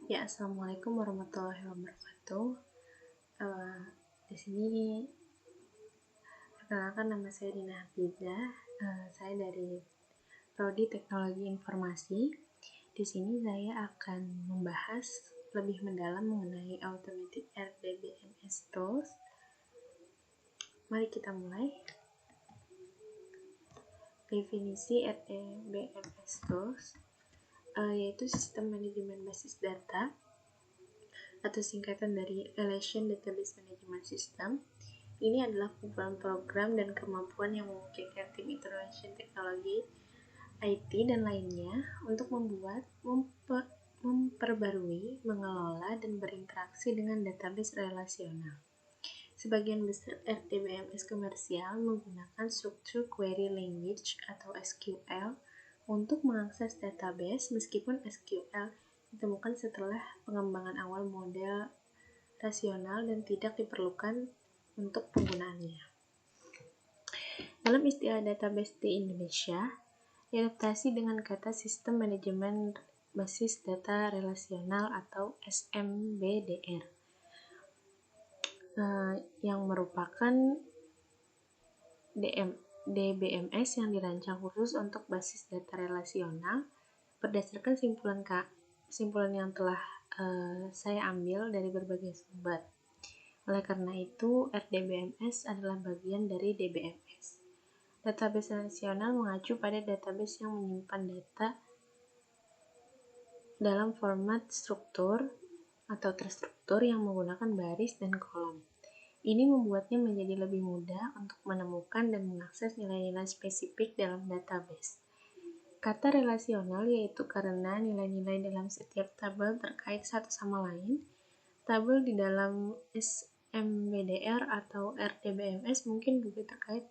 Ya, assalamualaikum warahmatullahi wabarakatuh. Eh, di sini perkenalkan, nama saya Dina Hafizah. Saya dari Prodi Teknologi Informasi. Di sini saya akan membahas lebih mendalam mengenai Automatic RDBMS Tools. Mari kita mulai. Definisi RDBMS Tools yaitu sistem manajemen basis data atau singkatan dari Relation Database Management System. Ini adalah kumpulan program dan kemampuan yang memungkinkan tim information teknologi, IT, dan lainnya untuk membuat, memperbarui, mengelola, dan berinteraksi dengan database relasional. Sebagian besar RDBMS komersial menggunakan Structured Query Language atau SQL untuk mengakses database, meskipun SQL ditemukan setelah pengembangan awal model rasional dan tidak diperlukan untuk penggunaannya. Dalam istilah database di Indonesia, diadaptasi dengan kata Sistem Manajemen Basis Data Relasional atau SMBDR, yang merupakan DBMS yang dirancang khusus untuk basis data relasional berdasarkan simpulan yang telah saya ambil dari berbagai sumber. Oleh karena itu, RDBMS adalah bagian dari DBMS. Database relasional mengacu pada database yang menyimpan data dalam format struktur atau terstruktur yang menggunakan baris dan kolom. Ini membuatnya menjadi lebih mudah untuk menemukan dan mengakses nilai-nilai spesifik dalam database. Kata relasional yaitu karena nilai-nilai dalam setiap tabel terkait satu sama lain. Tabel di dalam SMBDR atau RDBMS mungkin juga terkait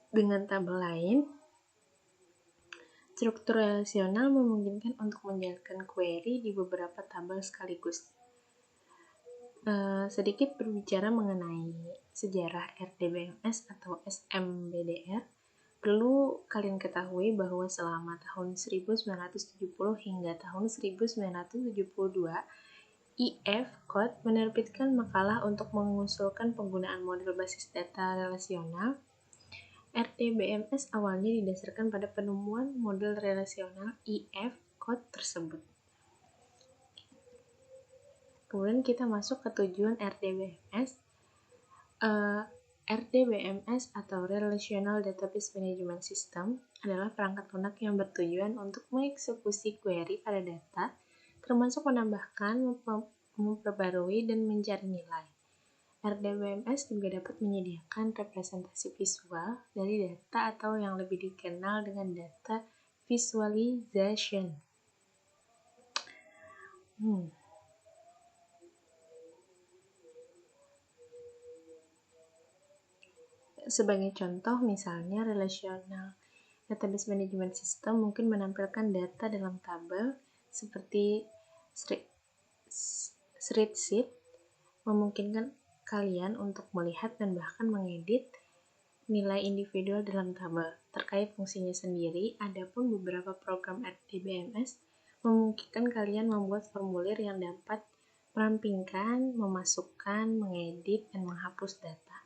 dengan tabel lain. Struktur relasional memungkinkan untuk menjalankan query di beberapa tabel sekaligus. Sedikit berbicara mengenai sejarah RDBMS atau SMBDR, perlu kalian ketahui bahwa selama tahun 1970 hingga tahun 1972, IF Code menerbitkan makalah untuk mengusulkan penggunaan model basis data relasional. RDBMS awalnya didasarkan pada penemuan model relasional IF Code tersebut. Kemudian kita masuk ke tujuan RDBMS. RDBMS atau Relational Database Management System adalah perangkat lunak yang bertujuan untuk mengeksekusi query pada data, termasuk menambahkan, memperbarui, dan mencari nilai. RDBMS juga dapat menyediakan representasi visual dari data atau yang lebih dikenal dengan data visualization. Sebagai contoh, misalnya Relational Database Management System mungkin menampilkan data dalam tabel seperti spreadsheet, memungkinkan kalian untuk melihat dan bahkan mengedit nilai individual dalam tabel. Terkait fungsinya sendiri, adapun beberapa program RDBMS memungkinkan kalian membuat formulir yang dapat merampingkan, memasukkan, mengedit, dan menghapus data.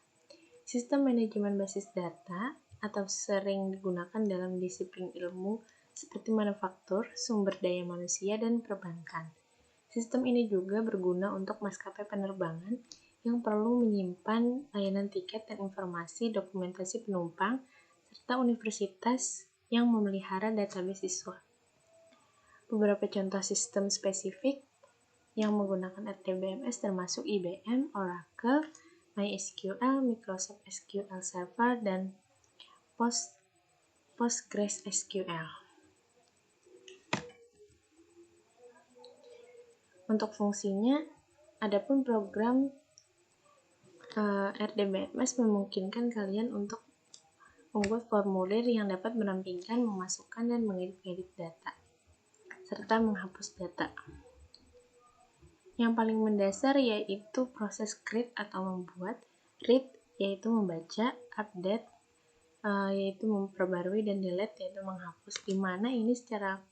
Sistem manajemen basis data atau sering digunakan dalam disiplin ilmu seperti manufaktur, sumber daya manusia, dan perbankan. Sistem ini juga berguna untuk maskapai penerbangan yang perlu menyimpan layanan tiket dan informasi dokumentasi penumpang, serta universitas yang memelihara database siswa. Beberapa contoh sistem spesifik yang menggunakan RDBMS termasuk IBM, Oracle, MySQL, Microsoft SQL Server, dan PostgreSQL. Untuk fungsinya, adapun program RDBMS memungkinkan kalian untuk membuat formulir yang dapat merampingkan, memasukkan, dan mengedit data, serta menghapus data. Yang paling mendasar yaitu proses create atau membuat, read yaitu membaca, update yaitu memperbarui, dan delete yaitu menghapus, di mana ini secara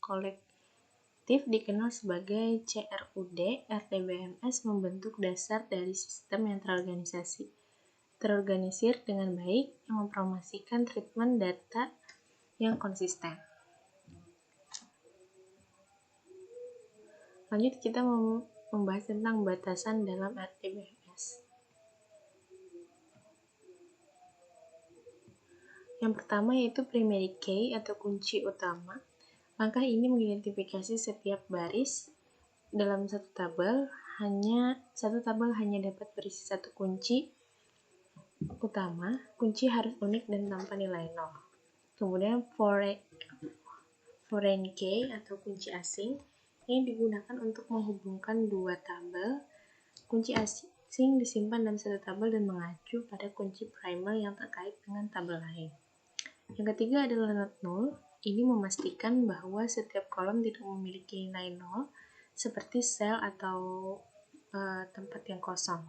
efektif dikenal sebagai CRUD. RDBMS membentuk dasar dari sistem yang terorganisir dengan baik yang mempromosikan treatment data yang konsisten. Lanjut kita membahas tentang batasan dalam RDBMS. Yang pertama yaitu primary key atau kunci utama. Langkah ini mengidentifikasi setiap baris dalam satu tabel hanya dapat berisi satu kunci utama. Kunci harus unik dan tanpa nilai 0. Kemudian foreign key atau kunci asing yang digunakan untuk menghubungkan dua tabel. Kunci asing disimpan dalam satu tabel dan mengacu pada kunci primer yang terkait dengan tabel lain. Yang ketiga adalah not null. Ini memastikan bahwa setiap kolom tidak memiliki nilai 0 seperti sel atau tempat yang kosong.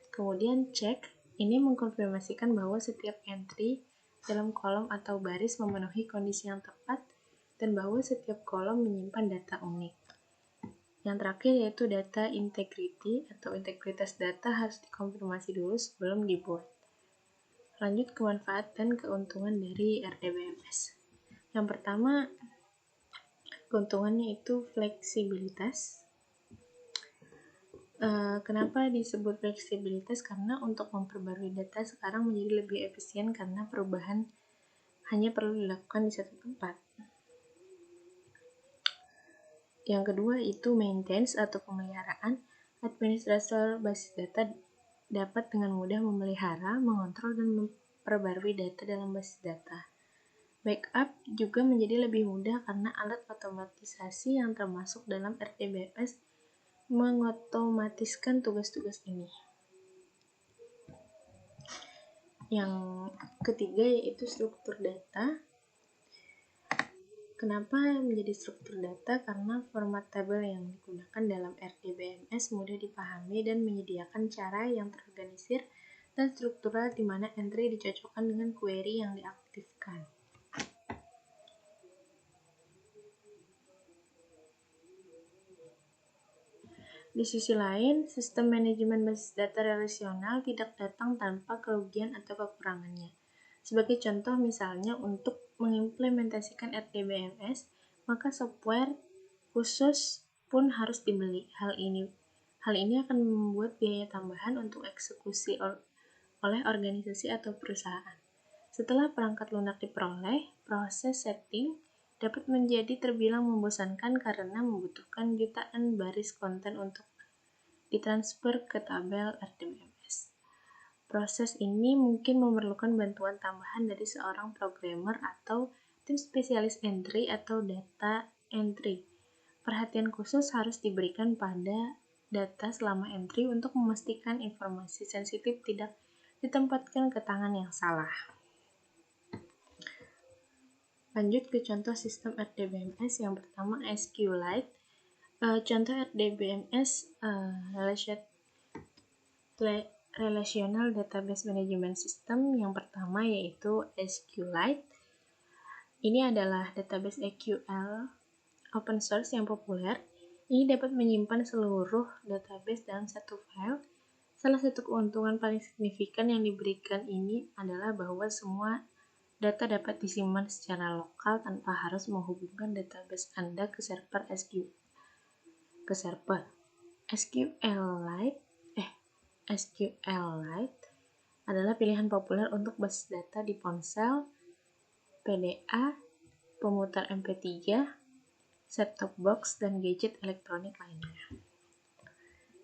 Kemudian check. Ini mengkonfirmasikan bahwa setiap entry dalam kolom atau baris memenuhi kondisi yang tepat dan bahwa setiap kolom menyimpan data unik. Yang terakhir yaitu data integrity atau integritas data harus dikonfirmasi dulu sebelum dibuat. Lanjut ke manfaat dan keuntungan dari RDBMS. Yang pertama, keuntungannya itu fleksibilitas. Kenapa disebut fleksibilitas? Karena untuk memperbarui data sekarang menjadi lebih efisien karena perubahan hanya perlu dilakukan di satu tempat. Yang kedua itu maintenance atau pemeliharaan. Administrator basis data dapat dengan mudah memelihara, mengontrol, dan memperbarui data dalam basis data. Backup juga menjadi lebih mudah karena alat otomatisasi yang termasuk dalam RDBMS mengotomatiskan tugas-tugas ini. Yang ketiga yaitu struktur data. Kenapa menjadi struktur data? Karena format tabel yang digunakan dalam RDBMS mudah dipahami dan menyediakan cara yang terorganisir dan struktural di mana entry dicocokkan dengan query yang diaktifkan. Di sisi lain, sistem manajemen basis data relasional tidak datang tanpa kerugian atau kekurangannya. Sebagai contoh misalnya untuk mengimplementasikan RDBMS, maka software khusus pun harus dibeli. Hal ini akan membuat biaya tambahan untuk eksekusi oleh organisasi atau perusahaan. Setelah perangkat lunak diperoleh, proses setting dapat menjadi terbilang membosankan karena membutuhkan jutaan baris konten untuk ditransfer ke tabel RDBMS. Proses ini mungkin memerlukan bantuan tambahan dari seorang programmer atau tim spesialis entry atau data entry. Perhatian khusus harus diberikan pada data selama entry untuk memastikan informasi sensitif tidak ditempatkan ke tangan yang salah. Lanjut ke contoh sistem RDBMS. Yang pertama SQLite. Contoh RDBMS Relational Database Management System yang pertama yaitu SQLite. Ini adalah database SQL open source yang populer. Ini dapat menyimpan seluruh database dalam satu file. Salah satu keuntungan paling signifikan yang diberikan ini adalah bahwa semua data dapat disimpan secara lokal tanpa harus menghubungkan database Anda ke server SQLite adalah pilihan populer untuk basis data di ponsel, PDA, pemutar MP3, set-top box, dan gadget elektronik lainnya.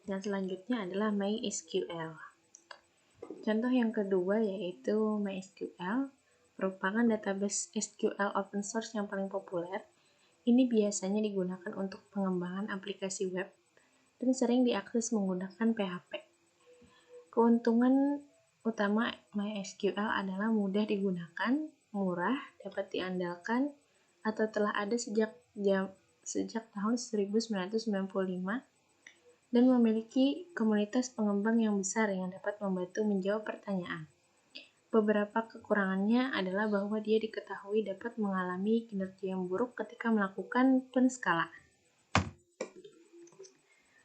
Dan selanjutnya adalah MySQL. Contoh yang kedua yaitu MySQL merupakan database SQL open source yang paling populer. Ini biasanya digunakan untuk pengembangan aplikasi web dan sering diakses menggunakan PHP. Keuntungan utama MySQL adalah mudah digunakan, murah, dapat diandalkan, atau telah ada sejak tahun 1995 dan memiliki komunitas pengembang yang besar yang dapat membantu menjawab pertanyaan. Beberapa kekurangannya adalah bahwa dia diketahui dapat mengalami kinerja yang buruk ketika melakukan penskalaan.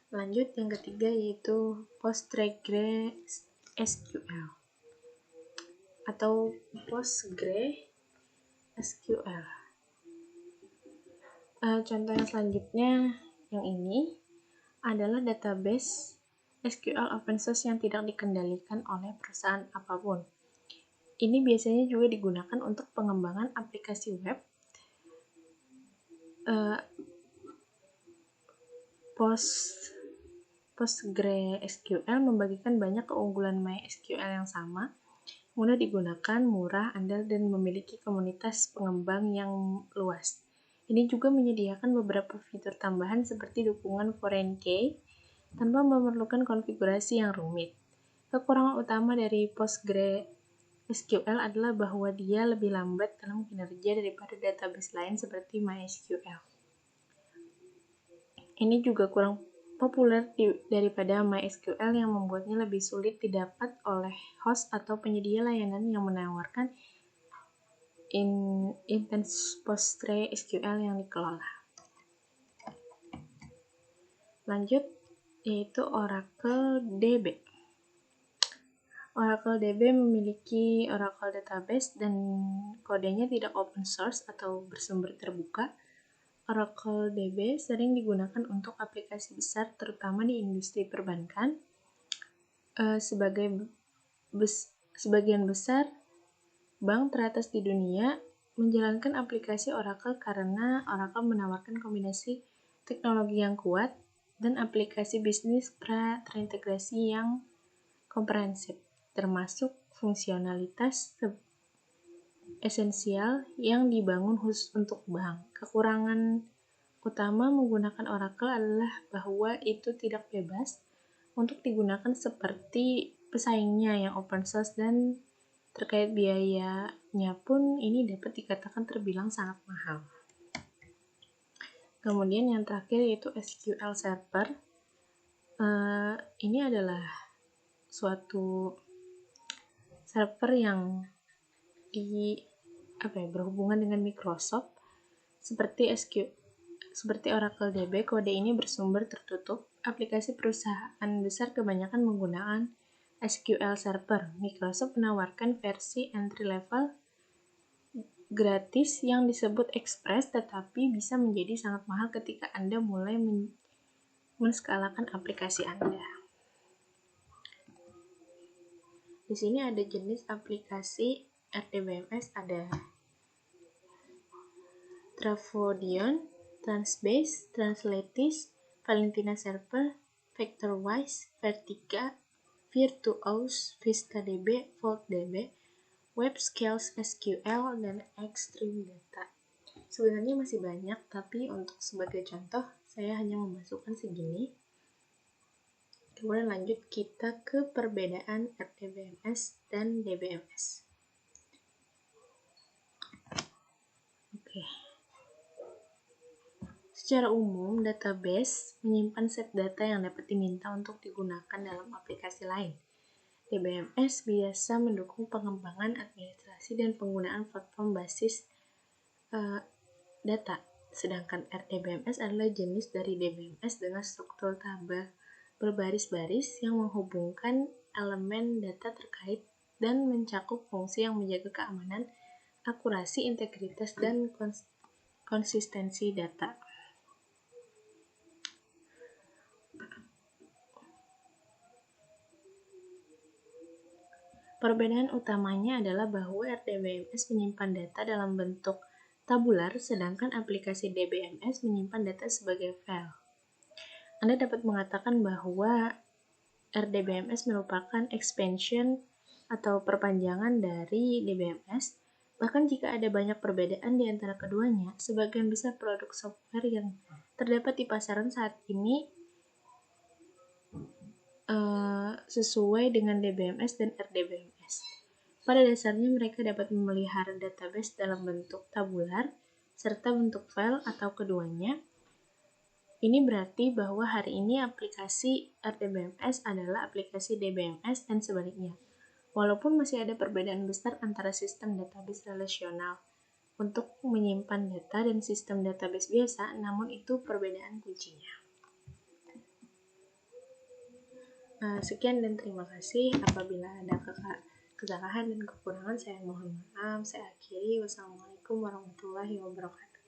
Lanjut yang ketiga yaitu PostgreSQL atau PostgreSQL. Contoh yang selanjutnya yang ini adalah database SQL open source yang tidak dikendalikan oleh perusahaan apapun. Ini biasanya juga digunakan untuk pengembangan aplikasi web. PostgreSQL membagikan banyak keunggulan MySQL yang sama, mudah digunakan, murah, andal, dan memiliki komunitas pengembang yang luas. Ini juga menyediakan beberapa fitur tambahan seperti dukungan foreign key tanpa memerlukan konfigurasi yang rumit. Kekurangan utama dari PostgreSQL adalah bahwa dia lebih lambat dalam kinerja daripada database lain seperti MySQL. Ini juga kurang populer daripada MySQL yang membuatnya lebih sulit didapat oleh host atau penyedia layanan yang menawarkan instansi PostgreSQL yang dikelola. Lanjut, yaitu Oracle DB. Oracle DB memiliki Oracle Database dan kodenya tidak open source atau bersumber terbuka. Oracle DB sering digunakan untuk aplikasi besar terutama di industri perbankan. Sebagian besar bank teratas di dunia menjalankan aplikasi Oracle karena Oracle menawarkan kombinasi teknologi yang kuat dan aplikasi bisnis terintegrasi yang komprehensif, termasuk fungsionalitas esensial yang dibangun khusus untuk bank. Kekurangan utama menggunakan Oracle adalah bahwa itu tidak bebas untuk digunakan seperti pesaingnya yang open source, dan terkait biayanya pun ini dapat dikatakan terbilang sangat mahal. Kemudian yang terakhir yaitu SQL Server. Ini adalah suatu server yang berhubungan dengan Microsoft seperti Oracle DB. Kode ini bersumber tertutup. Aplikasi perusahaan besar kebanyakan menggunakan SQL Server. Microsoft menawarkan versi entry level gratis yang disebut Express, tetapi bisa menjadi sangat mahal ketika Anda mulai menskalakan aplikasi Anda. Di sini ada jenis aplikasi RDBMS, ada Trafodion, Transbase, Translatis, Valentina Server, Vectorwise, Vertica, Virtuos, VistaDB, VaultDB, WebScales SQL, dan Extreme Data. Sebenarnya masih banyak, tapi untuk sebagai contoh, saya hanya memasukkan segini. Kemudian lanjut kita ke perbedaan RDBMS dan DBMS. Secara umum, database menyimpan set data yang dapat diminta untuk digunakan dalam aplikasi lain. DBMS biasa mendukung pengembangan administrasi dan penggunaan platform basis data, sedangkan RDBMS adalah jenis dari DBMS dengan struktur tabel berbaris-baris yang menghubungkan elemen data terkait dan mencakup fungsi yang menjaga keamanan, akurasi, integritas, dan konsistensi data. Perbedaan utamanya adalah bahwa RDBMS menyimpan data dalam bentuk tabular, sedangkan aplikasi DBMS menyimpan data sebagai file. Anda dapat mengatakan bahwa RDBMS merupakan expansion atau perpanjangan dari DBMS. Bahkan jika ada banyak perbedaan di antara keduanya, sebagian besar produk software yang terdapat di pasaran saat ini sesuai dengan DBMS dan RDBMS. Pada dasarnya mereka dapat memelihara database dalam bentuk tabular serta bentuk file atau keduanya. Ini berarti bahwa hari ini aplikasi RDBMS adalah aplikasi DBMS dan sebaliknya. Walaupun masih ada perbedaan besar antara sistem database relasional untuk menyimpan data dan sistem database biasa, namun itu perbedaan kuncinya. Sekian dan terima kasih. Apabila ada kesalahan dan kekurangan, saya mohon maaf. Saya akhiri. Wassalamualaikum warahmatullahi wabarakatuh.